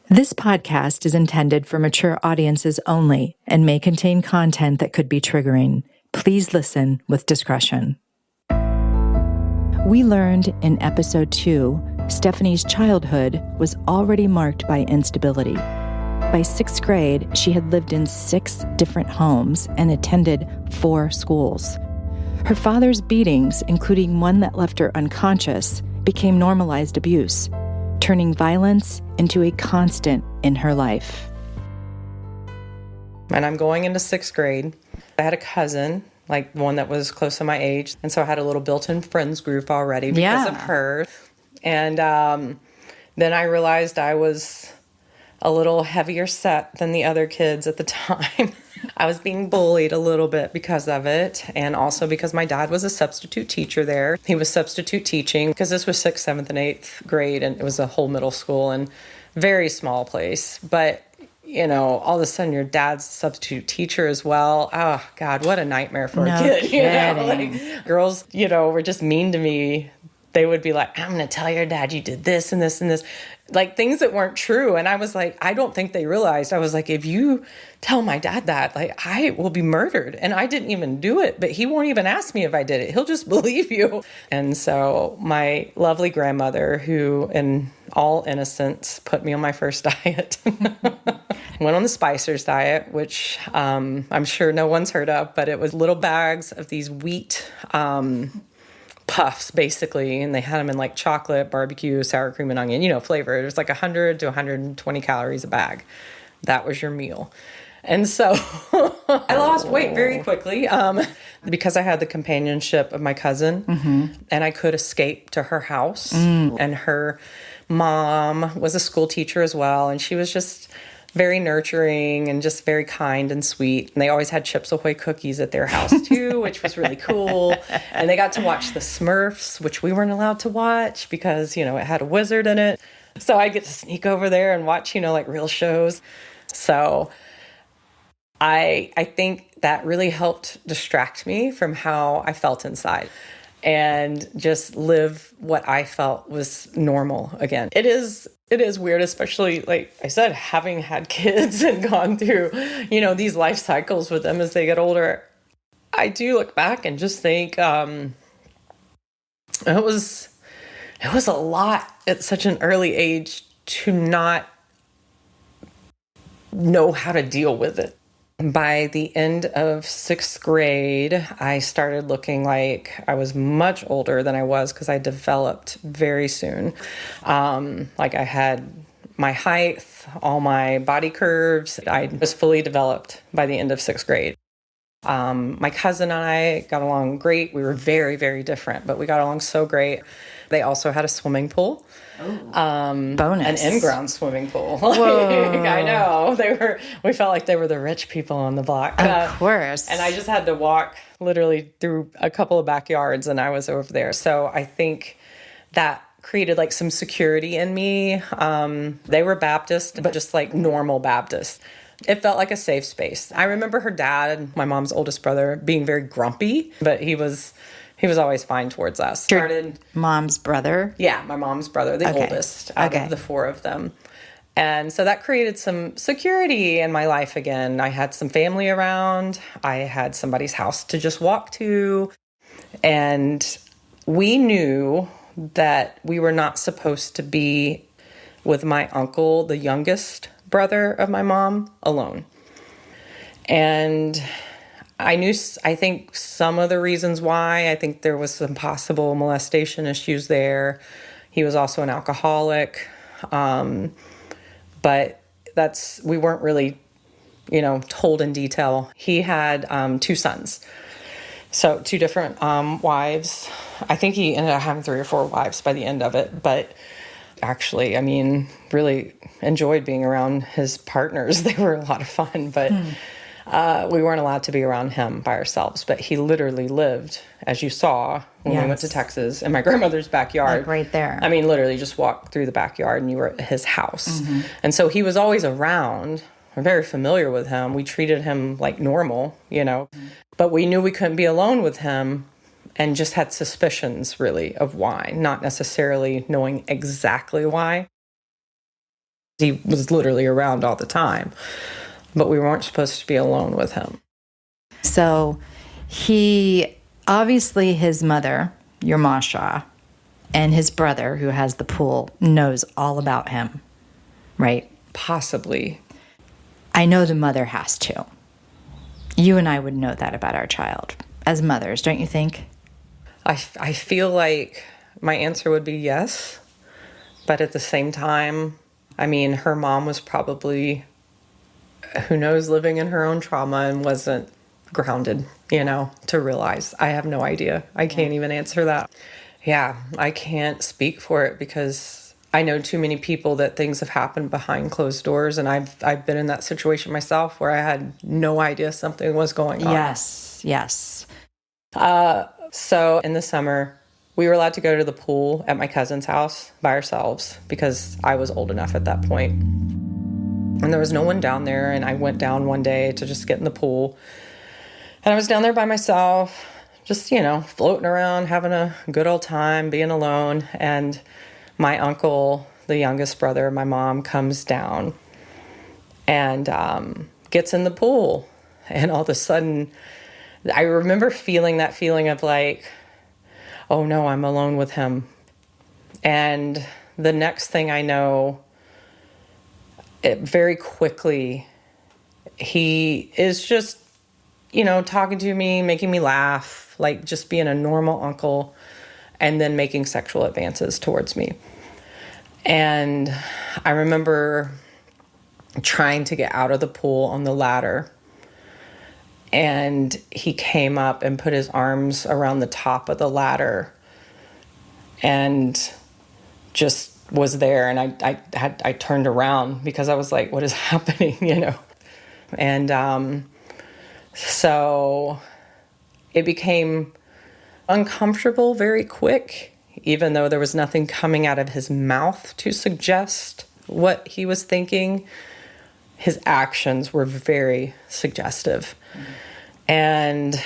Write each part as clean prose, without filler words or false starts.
This podcast is intended for mature audiences only and may contain content that could be triggering. Please listen with discretion. We learned in episode 2, Stephanie's childhood was already marked by instability. By 6th grade, she had lived in 6 different homes and attended 4 schools. Her father's beatings, including one that left her unconscious, became normalized abuse, turning violence into a constant in her life. And I'm going into 6th grade. I had a cousin, like one that was close to my age. And so I had a little built-in friends group already because of her. And then I realized I was a little heavier set than the other kids at the time. I was being bullied a little bit because of it, and also because my dad was a substitute teacher there. He was substitute teaching because this was 6th, 7th, and 8th grade, and it was a whole middle school and very small place. But, you know, all of a sudden your dad's a substitute teacher as well. Oh, God, what a nightmare for a kid. You know? Like, girls, you know, were just mean to me. They would be like, I'm going to tell your dad you did this and this and this. Like things that weren't true. And I was like, I don't think they realized. I was like, if you tell my dad that, like, I will be murdered. And I didn't even do it, but he won't even ask me if I did it. He'll just believe you. And so my lovely grandmother, who in all innocence put me on my first diet, went on the Spicer's diet, which I'm sure no one's heard of, but it was little bags of these wheat puffs, basically, and they had them in like chocolate, barbecue, sour cream, and onion, you know, flavor. It was like 100 to 120 calories a bag. That was your meal. And so I lost weight very quickly because I had the companionship of my cousin, and I could escape to her house. And her mom was a school teacher as well, and she was just very nurturing and just very kind and sweet. And they always had Chips Ahoy cookies at their house too, which was really cool. And they got to watch the Smurfs, which we weren't allowed to watch because, you know, it had a wizard in it. So I get to sneak over there and watch, you know, like real shows. So I think that really helped distract me from how I felt inside and just live what I felt was normal again. It is weird, especially, like I said, having had kids and gone through, you know, these life cycles with them as they get older. I do look back and just think it was a lot at such an early age to not know how to deal with it. By the end of 6th grade, I started looking like I was much older than I was because I developed very soon. Like I had my height, all my body curves. I was fully developed by the end of 6th grade. My cousin and I got along great. We were very, very different, but we got along so great. They also had a swimming pool. Bonus. An in-ground swimming pool. I know. We felt like they were the rich people on the block. Of course. And I just had to walk literally through a couple of backyards and I was over there. So I think that created like some security in me. They were Baptist, but just like normal Baptist. It felt like a safe space. I remember her dad, my mom's oldest brother, being very grumpy, but he was always fine towards us. Mom's brother? Yeah, my mom's brother, the oldest out of the 4 of them. And so that created some security in my life again. I had some family around. I had somebody's house to just walk to. And we knew that we were not supposed to be with my uncle, the youngest brother of my mom, alone. And I think some of the reasons why. I think there was some possible molestation issues there. He was also an alcoholic. But we weren't really, you know, told in detail. He had 2 sons. So 2 different wives. I think he ended up having 3 or 4 wives by the end of it. But actually, I mean, really enjoyed being around his partners. They were a lot of fun, but we weren't allowed to be around him by ourselves. But he literally lived, as you saw when we went to Texas, in my grandmother's backyard. Like right there. I mean, literally just walk through the backyard and you were at his house. And so he was always around. We're very familiar with him. We treated him like normal, you know. But we knew we couldn't be alone with him and just had suspicions, really, of why. Not necessarily knowing exactly why. He was literally around all the time, but we weren't supposed to be alone with him. So obviously his mother, your Masha, and his brother, who has the pool, knows all about him, right? Possibly. I know the mother has to. You and I would know that about our child as mothers, don't you think? I feel like my answer would be yes, but at the same time, I mean, her mom was probably, who knows, living in her own trauma and wasn't grounded, to realize. I have no idea. I can't even answer that. Yeah, I can't speak for it because I know too many people that things have happened behind closed doors, and I've been in that situation myself where I had no idea something was going on. Yes. So in the summer, we were allowed to go to the pool at my cousin's house by ourselves because I was old enough at that point. And there was no one down there, and I went down one day to just get in the pool. And I was down there by myself, just, floating around, having a good old time, being alone. And my uncle, the youngest brother of my mom, comes down and gets in the pool. And all of a sudden, I remember feeling that feeling of like, oh no, I'm alone with him. And the next thing I know, very quickly, he is just, talking to me, making me laugh, like just being a normal uncle, and then making sexual advances towards me. And I remember trying to get out of the pool on the ladder. And he came up and put his arms around the top of the ladder and just was there. And I turned around because I was like, what is happening, And so it became uncomfortable very quick, even though there was nothing coming out of his mouth to suggest what he was thinking. His actions were very suggestive. Mm-hmm. And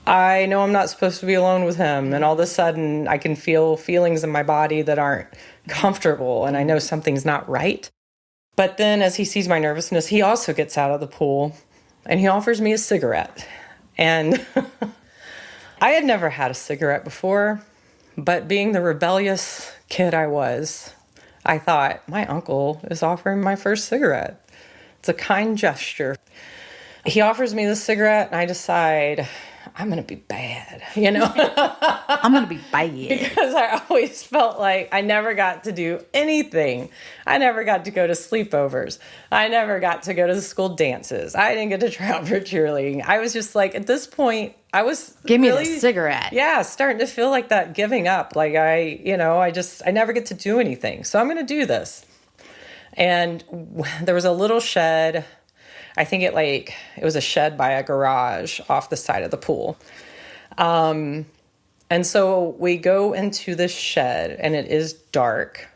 I know I'm not supposed to be alone with him. And all of a sudden, I can feel feelings in my body that aren't comfortable. And I know something's not right. But then as he sees my nervousness, he also gets out of the pool. And he offers me a cigarette. And I had never had a cigarette before. But being the rebellious kid I was, I thought, my uncle is offering my first cigarette. It's a kind gesture. He offers me the cigarette, and I decide, I'm going to be bad, I'm going to be bad. Because I always felt like I never got to do anything. I never got to go to sleepovers. I never got to go to the school dances. I didn't get to try out for cheerleading. I was just like, at this point, I was Give me the cigarette. Yeah, starting to feel like that giving up. Like I never get to do anything. So I'm going to do this. And there was a little shed. I think it was a shed by a garage off the side of the pool. And so we go into this shed, and it is dark.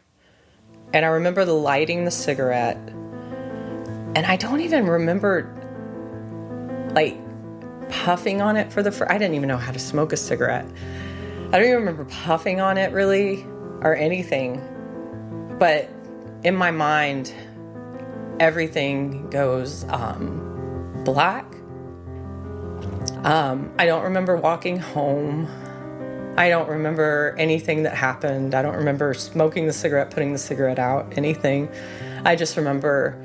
And I remember lighting the cigarette. And I don't even remember, puffing on it I didn't even know how to smoke a cigarette. I don't even remember puffing on it, really, or anything. But in my mind, everything goes black. I don't remember walking home. I don't remember anything that happened. I don't remember smoking the cigarette, putting the cigarette out, anything. I just remember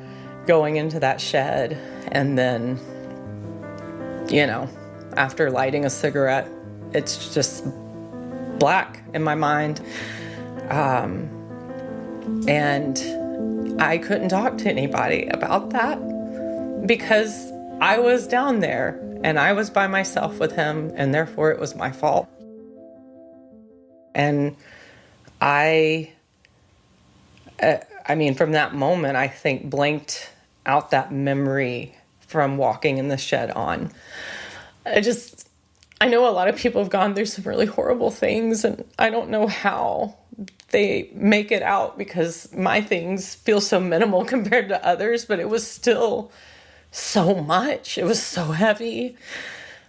going into that shed and then, after lighting a cigarette, it's just black in my mind. And I couldn't talk to anybody about that because I was down there and I was by myself with him, and therefore it was my fault. And from that moment, I think blanked out that memory from walking in the shed on. I know a lot of people have gone through some really horrible things, and I don't know how they make it out because my things feel so minimal compared to others, but it was still so much. It was so heavy.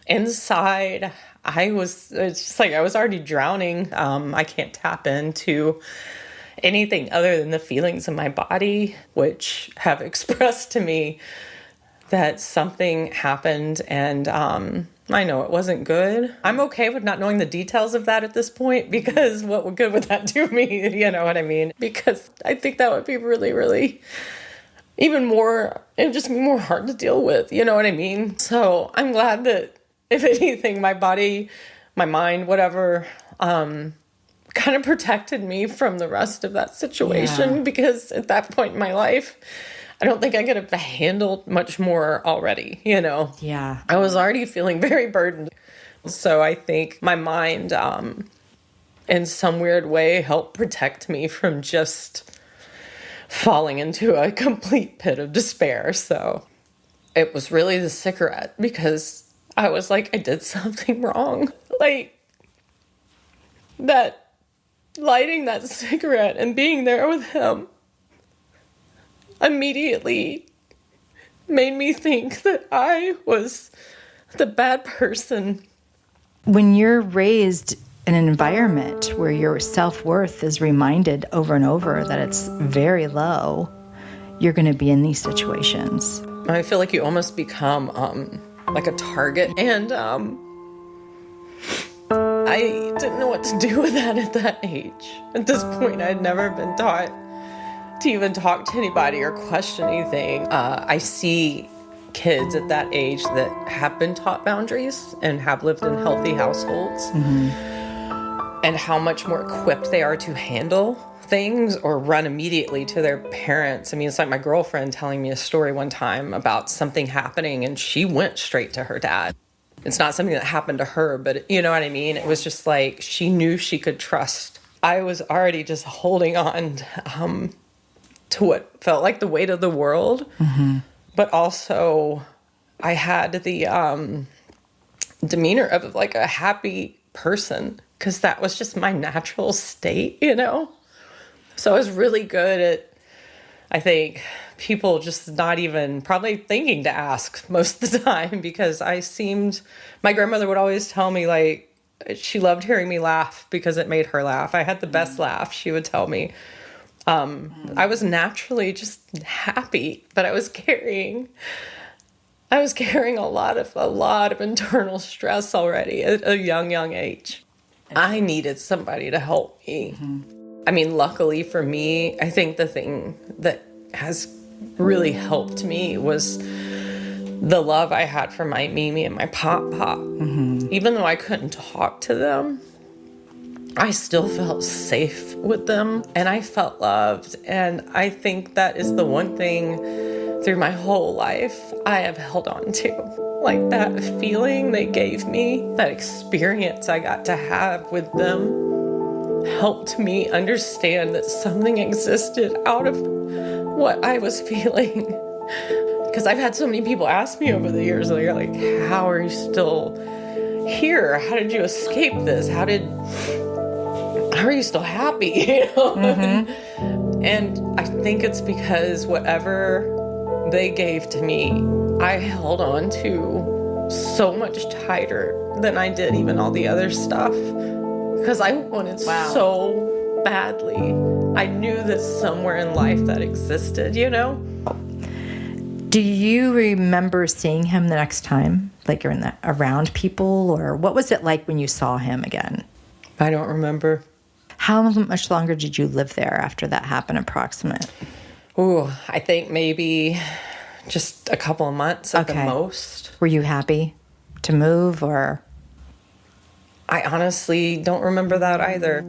Inside, it's just like I was already drowning. I can't tap into anything other than the feelings in my body, which have expressed to me that something happened, and I know it wasn't good. I'm okay with not knowing the details of that at this point, because what good would that do me? You know what I mean? Because I think that would be really, really even more, it would just be more hard to deal with. You know what I mean? So I'm glad that, if anything, my body, my mind, whatever, kind of protected me from the rest of that situation, because at that point in my life, I don't think I could have handled much more already, you know? Yeah. I was already feeling very burdened. So I think my mind, in some weird way, helped protect me from just falling into a complete pit of despair. So it was really the cigarette, because I was like, I did something wrong. Like, that lighting that cigarette and being there with him immediately made me think that I was the bad person. When you're raised in an environment where your self-worth is reminded over and over that it's very low, you're going to be in these situations. I feel like you almost become like a target. And I didn't know what to do with that at that age. At this point, I had never been taught to even talk to anybody or question anything. I see kids at that age that have been taught boundaries and have lived in healthy households, and how much more equipped they are to handle things or run immediately to their parents. I mean, it's like my girlfriend telling me a story one time about something happening, and she went straight to her dad. It's not something that happened to her, but you know what I mean? It was just like she knew she could trust. I was already just holding on to what felt like the weight of the world. But also I had the demeanor of like a happy person, because that was just my natural state, you know? So I was really good at, I think, people just not even probably thinking to ask most of the time, because my grandmother would always tell me, like, she loved hearing me laugh because it made her laugh. I had the best laugh, she would tell me. I was naturally just happy, but I was carrying a lot of internal stress already at a young age. I needed somebody to help me. I mean, luckily for me, I think the thing that has really helped me was the love I had for my Mimi and my Pop. Even though I couldn't talk to them, I still felt safe with them, and I felt loved. And I think that is the one thing through my whole life I have held on to. Like, that feeling they gave me, that experience I got to have with them, helped me understand that something existed out of what I was feeling. Because I've had so many people ask me over the years, they're like, how are you still here? How did you escape this? How are you still happy? You know? And I think it's because whatever they gave to me, I held on to so much tighter than I did even all the other stuff. Because I wanted so badly. I knew that somewhere in life that existed, you know? Do you remember seeing him the next time? Like, you're around people? Or what was it like when you saw him again? I don't remember. How much longer did you live there after that happened, approximate? Ooh, I think maybe just a couple of months at the most. Were you happy to move, or? I honestly don't remember that either.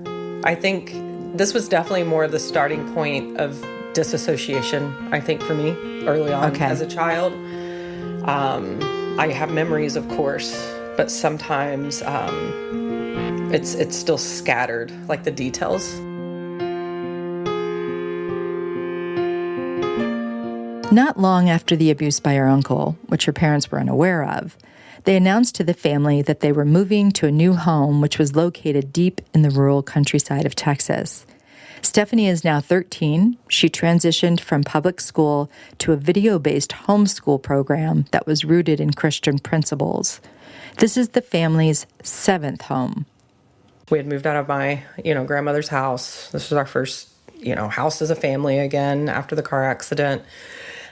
I think this was definitely more the starting point of disassociation, I think, for me early on as a child. I have memories, of course, but sometimes it's still scattered, like the details. Not long after the abuse by her uncle, which her parents were unaware of, they announced to the family that they were moving to a new home which was located deep in the rural countryside of Texas. Stephanie is now 13. She transitioned from public school to a video-based homeschool program that was rooted in Christian principles. This is the family's 7th home. We had moved out of my, grandmother's house. This was our first house as a family again after the car accident.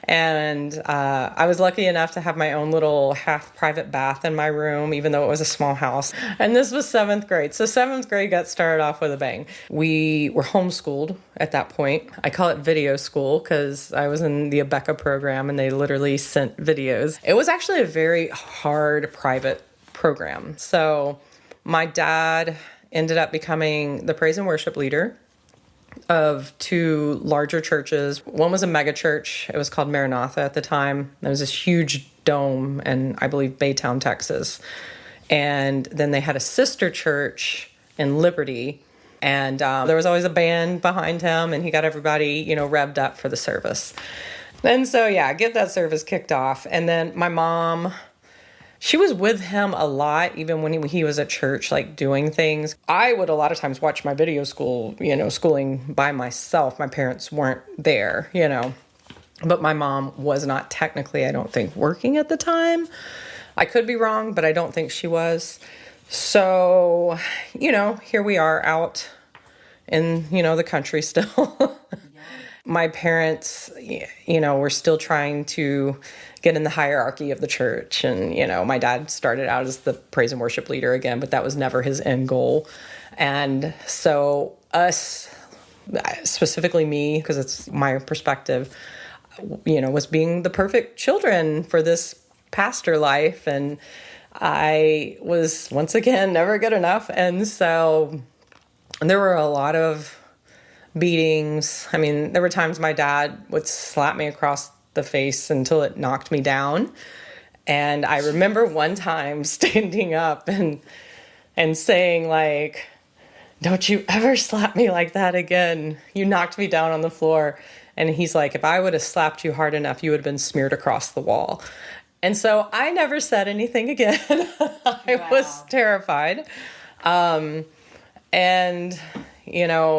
And I was lucky enough to have my own little half private bath in my room, even though it was a small house. And this was 7th grade. So 7th grade got started off with a bang. We were homeschooled at that point. I call it video school because I was in the Abeka program and they literally sent videos. It was actually a very hard private program. So my dad ended up becoming the praise and worship leader of 2 larger churches. One was a mega church. It was called Maranatha at the time. There was this huge dome in, I believe, Baytown, Texas. And then they had a sister church in Liberty. And there was always a band behind him, and he got everybody, revved up for the service. And so, get that service kicked off. And then my mom, she was with him a lot, even when he was at church, like doing things. I would a lot of times watch my video school, schooling by myself. My parents weren't there, But my mom was not technically, I don't think, working at the time. I could be wrong, but I don't think she was. So, here we are out in, the country still. My parents, were still trying to get in the hierarchy of the church. And, my dad started out as the praise and worship leader again, but that was never his end goal. And so us, specifically me, because it's my perspective, was being the perfect children for this pastor life. And I was, once again, never good enough. And so there were a lot of beatings. I mean, there were times my dad would slap me across the face until it knocked me down. And I remember one time standing up and saying, like, "Don't you ever slap me like that again. You knocked me down on the floor." And he's like, "If I would have slapped you hard enough, you would have been smeared across the wall." And so I never said anything again. I was terrified.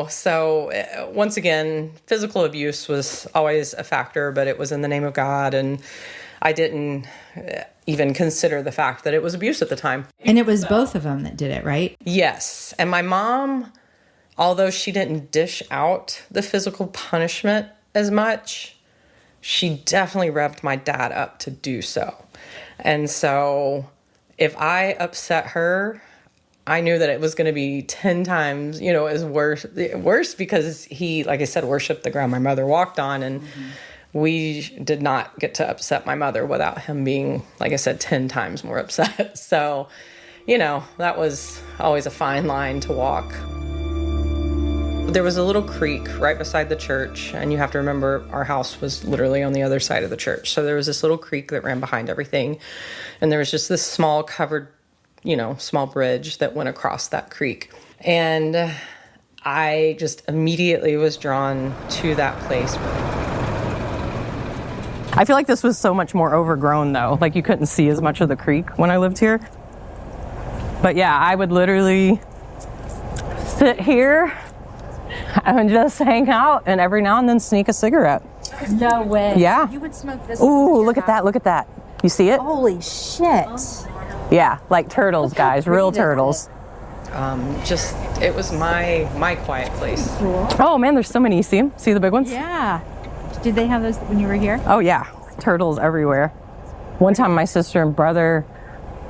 So once again, physical abuse was always a factor, but it was in the name of God. And I didn't even consider the fact that it was abuse at the time. And it was both of them that did it, right? Yes. And my mom, although she didn't dish out the physical punishment as much, she definitely revved my dad up to do so. And so if I upset her, I knew that it was going to be 10 times, as worse because he, like I said, worshiped the ground my mother walked on. And we did not get to upset my mother without him being, like I said, 10 times more upset. So, that was always a fine line to walk. There was a little creek right beside the church, and you have to remember our house was literally on the other side of the church. So there was this little creek that ran behind everything, and there was just this small covered, small bridge that went across that creek. And I just immediately was drawn to that place. I feel like this was so much more overgrown, though. Like, you couldn't see as much of the creek when I lived here. But yeah, I would literally sit here and just hang out and every now and then sneak a cigarette. No way. Yeah. You would smoke this. Ooh, look at that. Look at that. You see it? Holy shit. Yeah, like turtles, guys. Real turtles. It was my quiet place. Cool. Oh, man, there's so many. You see them? See the big ones? Yeah. Did they have those when you were here? Oh, yeah. Turtles everywhere. One time my sister and brother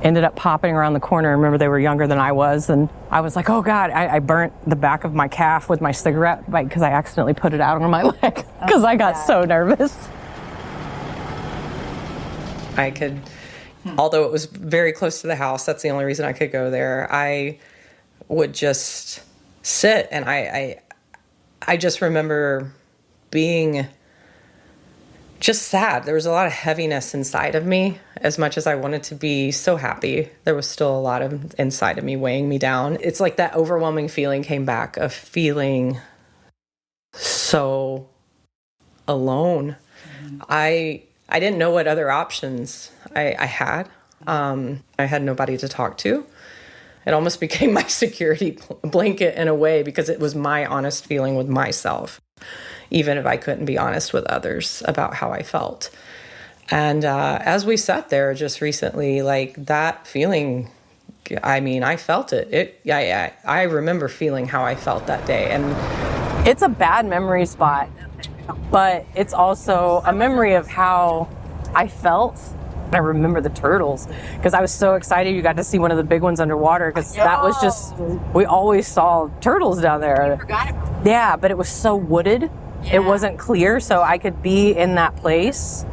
ended up popping around the corner. I remember they were younger than I was, and I was like, oh God, I burnt the back of my calf with my cigarette because I accidentally put it out on my leg because I got so nervous. I could, although it was very close to the house, that's the only reason I could go there, I would just sit, and I just remember being just sad. There was a lot of heaviness inside of me. As much as I wanted to be so happy, there was still a lot of inside of me weighing me down. It's like that overwhelming feeling came back of feeling so alone. I didn't know what other options I had. I had nobody to talk to. It almost became my security blanket in a way because it was my honest feeling with myself, even if I couldn't be honest with others about how I felt. And as we sat there just recently, like that feeling, I mean, I felt it. I remember feeling how I felt that day. And It's a bad memory spot, but it's also a memory of how I felt. I remember the turtles because I was so excited you got to see one of the big ones underwater, because that was just, we always saw turtles down there. You forgot about it. Yeah, but it was so wooded. Yeah. It wasn't clear, so I could be in that place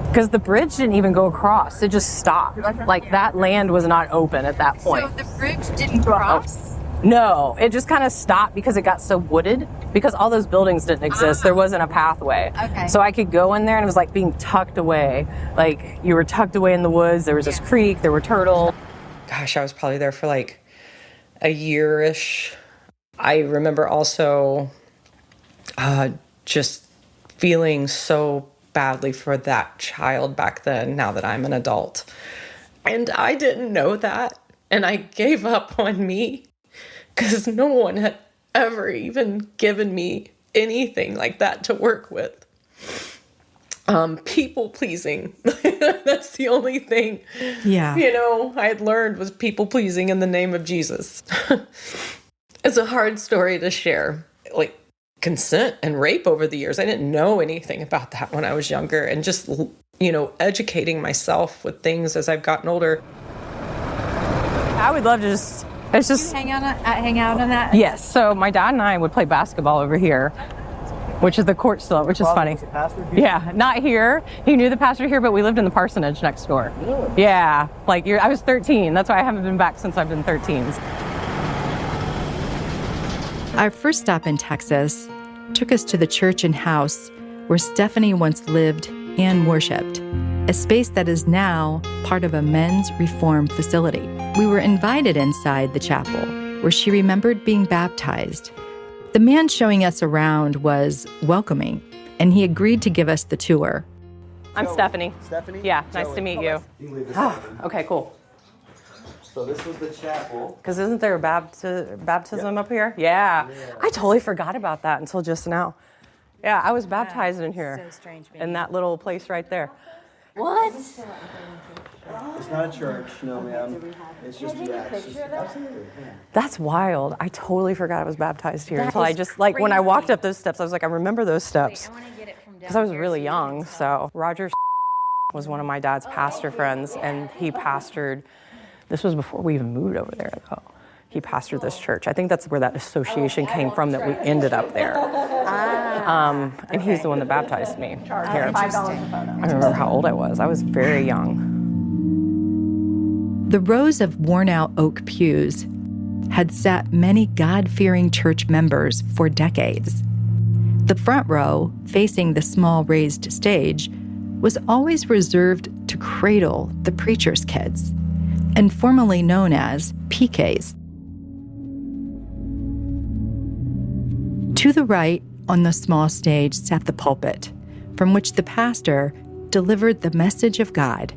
because the bridge didn't even go across. It just stopped. Like that land was not open at that point. So the bridge didn't cross? No, it just kind of stopped because it got so wooded, because all those buildings didn't exist. There wasn't a pathway. Okay. So I could go in there and it was like being tucked away. Like you were tucked away in the woods. There was this creek, there were turtles. Gosh, I was probably there for like a year-ish. I remember also just feeling so badly for that child back then, now that I'm an adult. And I didn't know that. And I gave up on me because no one had ever even given me anything like that to work with. People pleasing. That's the only thing, I had learned was people pleasing in the name of Jesus. It's a hard story to share. Like consent and rape over the years. I didn't know anything about that when I was younger, and just, educating myself with things as I've gotten older. I would love to just Hang out on that? Yes. So my dad and I would play basketball over here, which is the court still, which is funny. Yeah, not here. He knew the pastor here, but we lived in the parsonage next door. Really? Yeah. I was 13. That's why I haven't been back since I've been 13. Our first stop in Texas took us to the church and house where Stephanie once lived and worshiped, a space that is now part of a men's reform facility. We were invited inside the chapel, where she remembered being baptized. The man showing us around was welcoming, and he agreed to give us the tour. I'm Stephanie. Stephanie? Yeah, nice to meet you. You can leave this Okay, cool. So this was the chapel. Because isn't there a baptism up here? Yeah. I totally forgot about that until just now. Yeah, I was baptized in here. So strange. In that little place right there. What? It's not a church, no, ma'am. It's just the acts. Absolutely. Yeah. That's wild. I totally forgot I was baptized here until I just, when I walked up those steps, I was like, I remember those steps. Because I was really young. So Roger was one of my dad's pastor friends, and he pastored, this was before we even moved over there, though. He pastored this church. I think that's where that association came from, that we ended up there. And he's the one that baptized me here. I remember how old I was. I was very young. The rows of worn-out oak pews had sat many God-fearing church members for decades. The front row, facing the small raised stage, was always reserved to cradle the preacher's kids, informally known as PKs. To the right, on the small stage, sat the pulpit, from which the pastor delivered the message of God.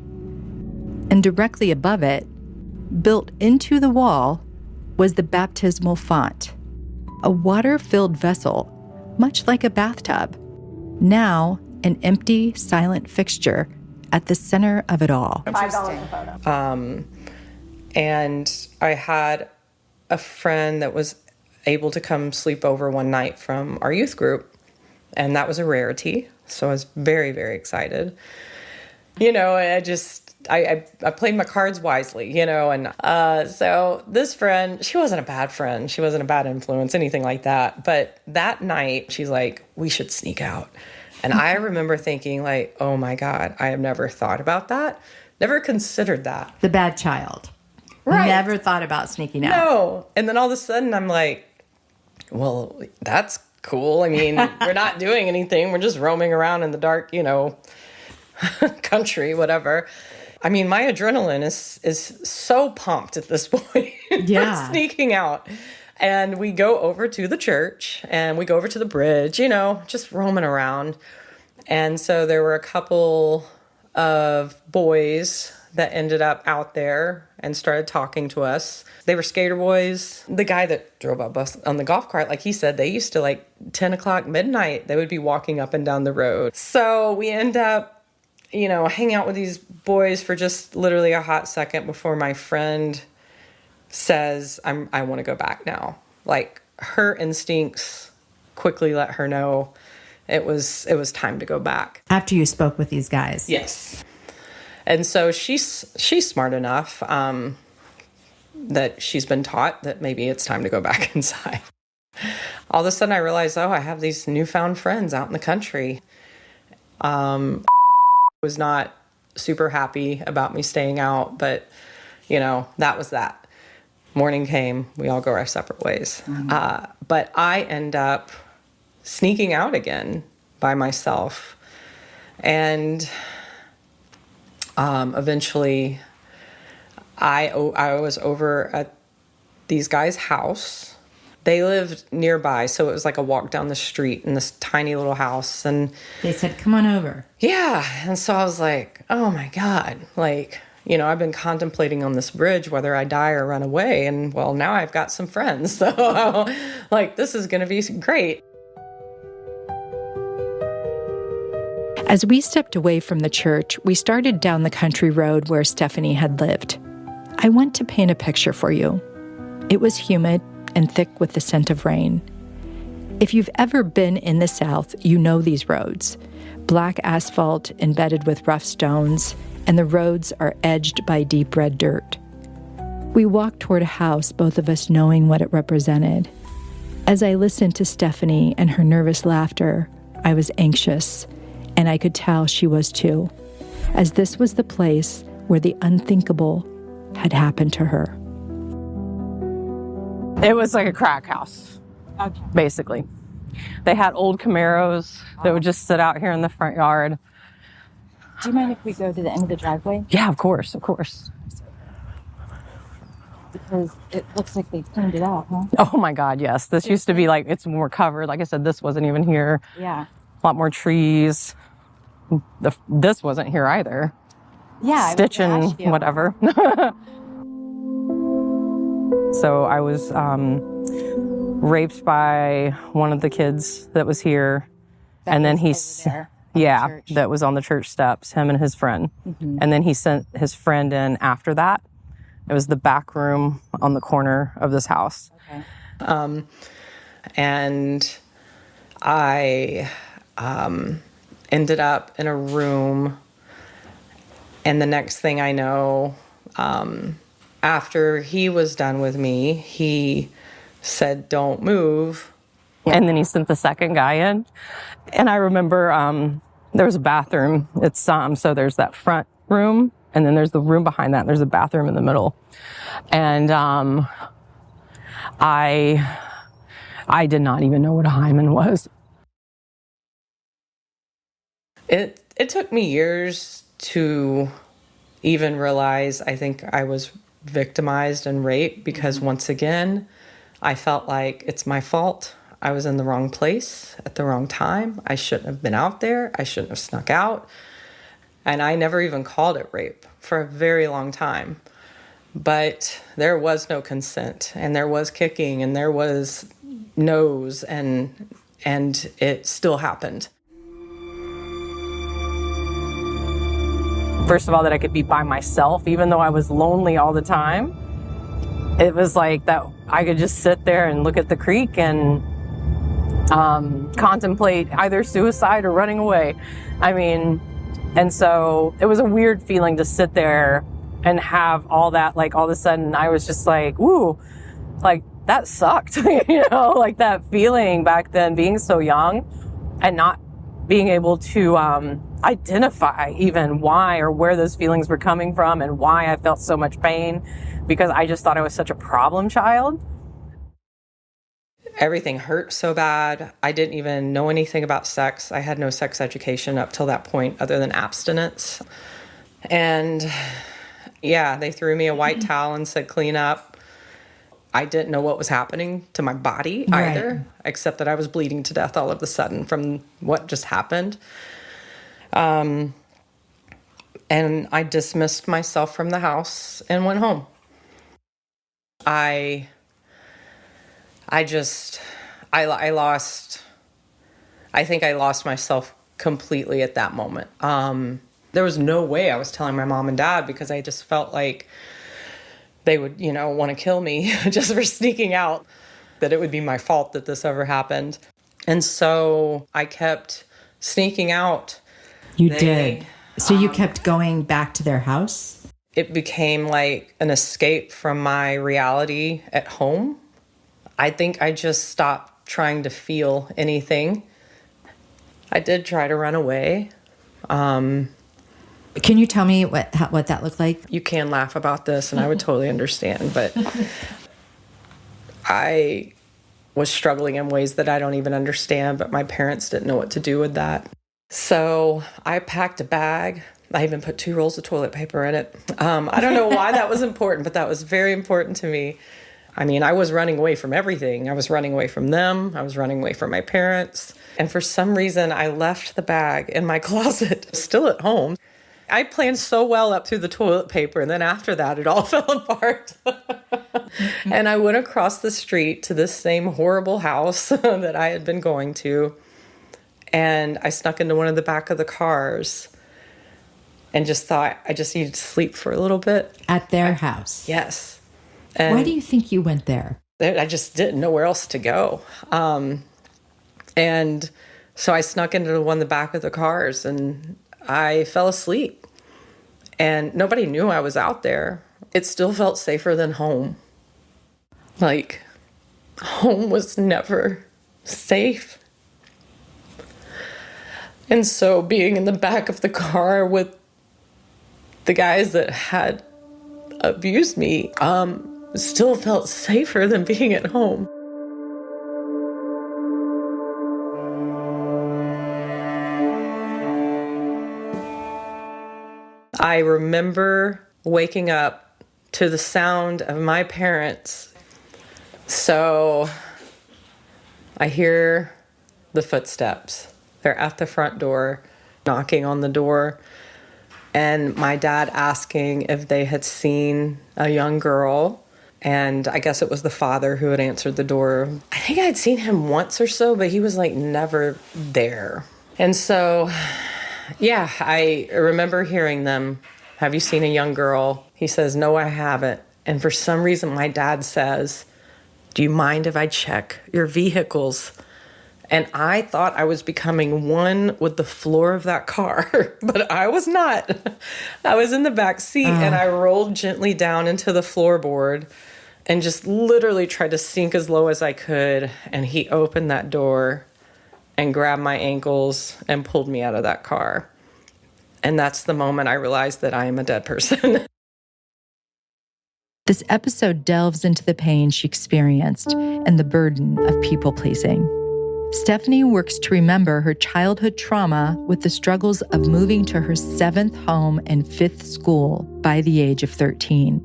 And directly above it, built into the wall, was the baptismal font, a water-filled vessel, much like a bathtub, now an empty, silent fixture at the center of it all. And I had a friend that was able to come sleep over one night from our youth group, and that was a rarity. So I was very, very excited. I played my cards wisely, and so this friend, she wasn't a bad friend. She wasn't a bad influence, anything like that. But that night, she's like, we should sneak out. And I remember thinking like, oh my God, I have never thought about that. Never considered that. The bad child. Right. Never thought about sneaking out. No. And then all of a sudden I'm like, well, that's cool. I mean, we're not doing anything. We're just roaming around in the dark, country, whatever. I mean, my adrenaline is so pumped at this point for sneaking out. And we go over to the church and we go over to the bridge, just roaming around. And so there were a couple of boys that ended up out there and started talking to us. They were skater boys. The guy that drove up us on the golf cart, like he said, they used to 10 o'clock midnight, they would be walking up and down the road. So we end up, hanging out with these boys for just literally a hot second before my friend says, I want to go back now. Like her instincts quickly let her know it was time to go back. After you spoke with these guys? Yes. And so she's smart enough that she's been taught that maybe it's time to go back inside. All of a sudden I realized, I have these newfound friends out in the country. Was not super happy about me staying out, but that was that. Morning came, we all go our separate ways. But I end up sneaking out again by myself. And eventually I was over at these guys' house. They lived nearby, so it was like a walk down the street in this tiny little house. And they said, come on over. Yeah. And so I was like, oh my God, I've been contemplating on this bridge whether I die or run away. And well, now I've got some friends. So this is going to be great. As we stepped away from the church, we started down the country road where Stephanie had lived. I want to paint a picture for you. It was humid and thick with the scent of rain. If you've ever been in the South, you know these roads. Black asphalt embedded with rough stones, and the roads are edged by deep red dirt. We walked toward a house, both of us knowing what it represented. As I listened to Stephanie and her nervous laughter, I was anxious, and I could tell she was too, as this was the place where the unthinkable had happened to her. It was like a crack house, basically. They had old Camaros that would just sit out here in the front yard. Do you mind if we go to the end of the driveway? Yeah, of course. Because it looks like they cleaned it out, huh? Oh my God, yes. This used to be it's more covered. Like I said, this wasn't even here. Yeah. A lot more trees. This wasn't here either. Yeah. Stitching, whatever. So I was raped by one of the kids that was here. And then that was on the church steps, him and his friend. Mm-hmm. And then he sent his friend in after that. It was the back room on the corner of this house. Okay. And I ended up in a room, and the next thing I know, after he was done with me, he said, "Don't move." And then he sent the second guy in. And I remember there was a bathroom. It's so there's that front room, and then there's the room behind that, and there's a bathroom in the middle. And I did not even know what a hymen was. It took me years to even realize I think I was victimized and raped, because once again, I felt like it's my fault. I was in the wrong place at the wrong time. I shouldn't have been out there. I shouldn't have snuck out. And I never even called it rape for a very long time. But there was no consent, and there was kicking, and there was no's, and it still happened. First of all, that I could be by myself, even though I was lonely all the time. It was like that I could just sit there and look at the creek and contemplate either suicide or running away. And so it was a weird feeling to sit there and have all that, all of a sudden I was just like, ooh, that sucked, that feeling back then, being so young and not being able to identify even why or where those feelings were coming from and why I felt so much pain, because I just thought I was such a problem child. Everything hurt so bad. I didn't even know anything about sex. I had no sex education up till that point other than abstinence. And yeah, they threw me a white towel and said, clean up. I didn't know what was happening to my body either, except that I was bleeding to death all of a sudden from what just happened. And I dismissed myself from the house and went home. I think I lost myself completely at that moment. There was no way I was telling my mom and dad, because I just felt like they would, want to kill me just for sneaking out, that it would be my fault that this ever happened. And so I kept sneaking out. You did. So you kept going back to their house? It became like an escape from my reality at home. I think I just stopped trying to feel anything. I did try to run away. Can you tell me what that looked like? You can laugh about this, and I would totally understand, but I was struggling in ways that I don't even understand, but my parents didn't know what to do with that. So I packed a bag. I even put 2 rolls of toilet paper in it. I don't know why that was important, but that was very important to me. I mean, I was running away from everything. I was running away from them. I was running away from my parents. And for some reason, I left the bag in my closet, still at home. I planned so well up through the toilet paper, and then after that, it all fell apart. And I went across the street to this same horrible house that I had been going to, and I snuck into one of the back of the cars and just thought I just needed to sleep for a little bit. At their house? Yes. And why do you think you went there? I just didn't know where else to go. And so I snuck into one of the back of the cars, and I fell asleep. And nobody knew I was out there. It still felt safer than home. Like, home was never safe. And so being in the back of the car with the guys that had abused me still felt safer than being at home. I remember waking up to the sound of my parents. So I hear the footsteps. They're at the front door, knocking on the door, and my dad asking if they had seen a young girl. And I guess it was the father who had answered the door. I think I'd seen him once or so, but he was like never there. And so, yeah, I remember hearing them. Have you seen a young girl? He says, no, I haven't. And for some reason, my dad says, do you mind if I check your vehicles? And I thought I was becoming one with the floor of that car, but I was not. I was in the back seat and I rolled gently down into the floorboard and just literally tried to sink as low as I could. And he opened that door and grabbed my ankles and pulled me out of that car. And that's the moment I realized that I am a dead person. This episode delves into the pain she experienced and the burden of people-pleasing. Stephanie works to remember her childhood trauma with the struggles of moving to her 7th home and 5th school by the age of 13.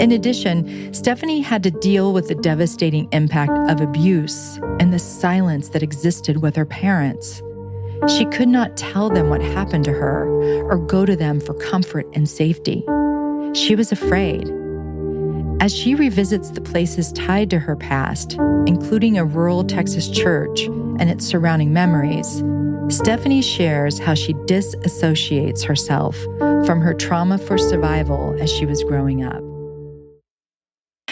In addition, Stephanie had to deal with the devastating impact of abuse and the silence that existed with her parents. She could not tell them what happened to her or go to them for comfort and safety. She was afraid. As she revisits the places tied to her past, including a rural Texas church and its surrounding memories, Stephanie shares how she disassociates herself from her trauma for survival as she was growing up.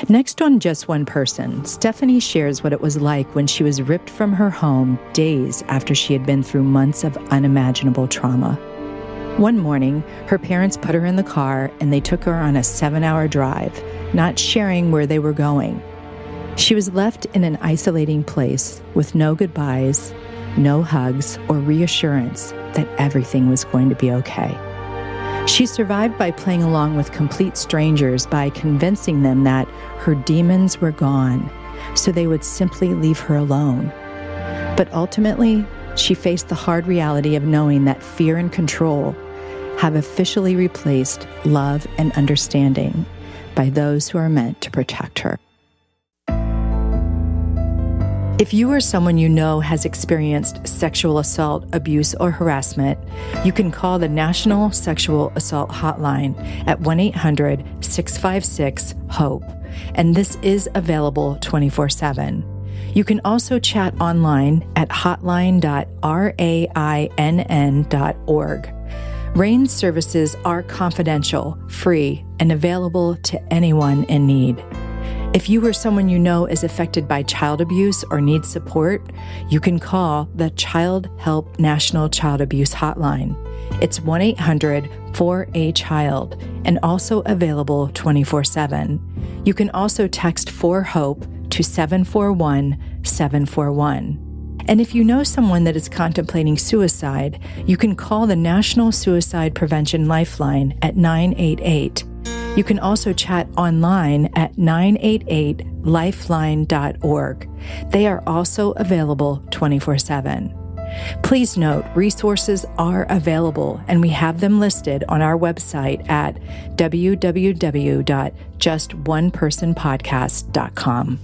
Next on Just One Person, Stephanie shares what it was like when she was ripped from her home days after she had been through months of unimaginable trauma. One morning, her parents put her in the car and they took her on a 7-hour drive, not sharing where they were going. She was left in an isolating place with no goodbyes, no hugs, or reassurance that everything was going to be okay. She survived by playing along with complete strangers by convincing them that her demons were gone, so they would simply leave her alone. But ultimately, she faced the hard reality of knowing that fear and control have officially replaced love and understanding by those who are meant to protect her. If you or someone you know has experienced sexual assault, abuse, or harassment, you can call the National Sexual Assault Hotline at 1-800-656-HOPE, and this is available 24/7. You can also chat online at hotline.rainn.org. RAIN's services are confidential, free, and available to anyone in need. If you or someone you know is affected by child abuse or needs support, you can call the Child Help National Child Abuse Hotline. It's 1-800-4A-CHILD and also available 24/7. You can also text 4HOPE to 741-741. And if you know someone that is contemplating suicide, you can call the National Suicide Prevention Lifeline at 988. You can also chat online at 988lifeline.org. They are also available 24/7. Please note, resources are available, and we have them listed on our website at www.justonepersonpodcast.com.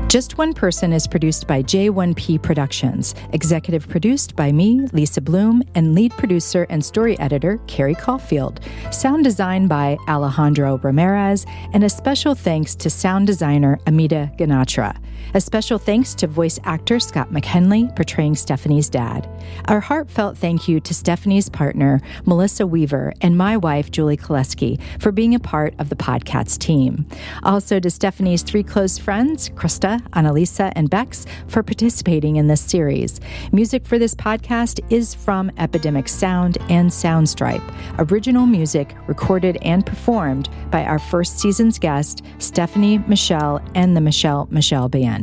Just One Person is produced by J1P Productions, executive produced by me, Lisa Bloom, and lead producer and story editor, Carrie Caulfield. Sound design by Alejandro Ramirez, and a special thanks to sound designer Amita Ganatra. A special thanks to voice actor Scott McHenley, portraying Stephanie's dad. Our heartfelt thank you to Stephanie's partner, Melissa Weaver, and my wife, Julie Koleski, for being a part of the podcast team. Also to Stephanie's three close friends, Krista, Annalisa, and Bex, for participating in this series. Music for this podcast is from Epidemic Sound and Soundstripe. Original music recorded and performed by our first season's guest, Stephanie Michelle and the Michelle Band.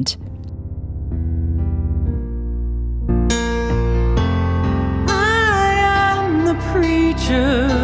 I am the preacher.